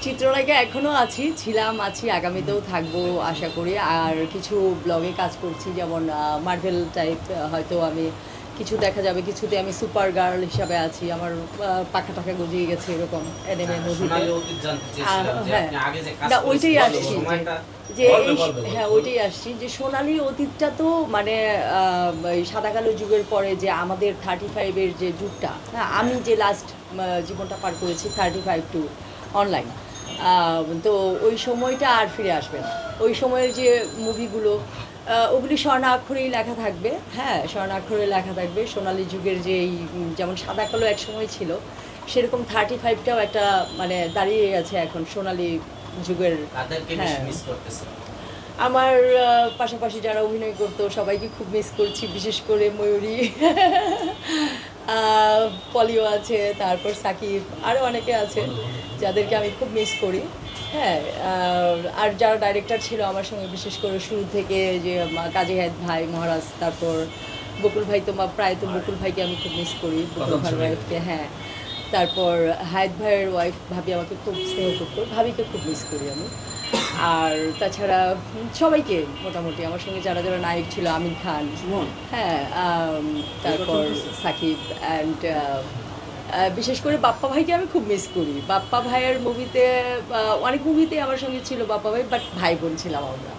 চিত্রনায়িকা এখনও আছি আগামীতেও থাকবো আশা করি। আর কিছু ব্লগে কাজ করছি, যেমন মার্ভেল টাইপ। হয়তো আমি কিছু দেখা যাবে কিছুতে আমি সুপার গার্ল হিসাবে আছি, আমার পাখা টাখা গজিয়ে গেছে এরকম অ্যানিমে মুভিতে। হ্যাঁ, না ওইটাই আসছি যে হ্যাঁ ওইটাই আসছি যে সোনালি অতীতটা তো মানে এই সাদা কালো যুগের পরে যে আমাদের 35-এর যে যুগটা, হ্যাঁ আমি যে লাস্ট জীবনটা পার করেছি 35 টু অনলাইন, তো ওই সময়টা আর ফিরে আসবে না। ওই সময়ের যে মুভিগুলো ওগুলি স্বর্ণাক্ষরেই লেখা থাকবে, হ্যাঁ স্বর্ণাক্ষরে লেখা থাকবে। সোনালী যুগের যে এই যেমন সাদা কালো এক সময় ছিল, সেরকম 35টাও একটা মানে দাঁড়িয়ে গেছে এখন সোনালী যুগের। হ্যাঁ, আমার পাশাপাশি যারা অভিনয় করতো সবাইকে খুব মিস করছি, বিশেষ করে ময়ূরী, পলিও আছে, তারপর সাকিব, আরও অনেকে আছে যাদেরকে আমি খুব মিস করি। হ্যাঁ, আর যারা ডাইরেক্টর ছিল আমার সঙ্গে বিশেষ করে শুরু থেকে, যে কাজী হায়াত ভাই, মহারাজ, তারপর বকুল ভাই, তো প্রায় তো বকুল ভাইকে আমি খুব মিস করি, বকুল ভাইয়ের ওয়াইফকে। হ্যাঁ, তারপর হায়াত ভাইয়ের ওয়াইফ ভাবি আমাকে খুব স্নেহ করতো, ভাবিকে খুব মিস করি আমি। আর তাছাড়া সবাইকে মোটামুটি আমার সঙ্গে যারা যারা নায়ক ছিল, আমির খান, হ্যাঁ, তারপর সাকিব অ্যান্ড বিশেষ করে বাপ্পা ভাইকে আমি খুব মিস করি। বাপ্পা ভাইয়ের মুভিতে অনেক মুভিতে আমার সঙ্গে ছিল বাপ্পা ভাই, বাট ভাই বোন ছিলাম আমরা।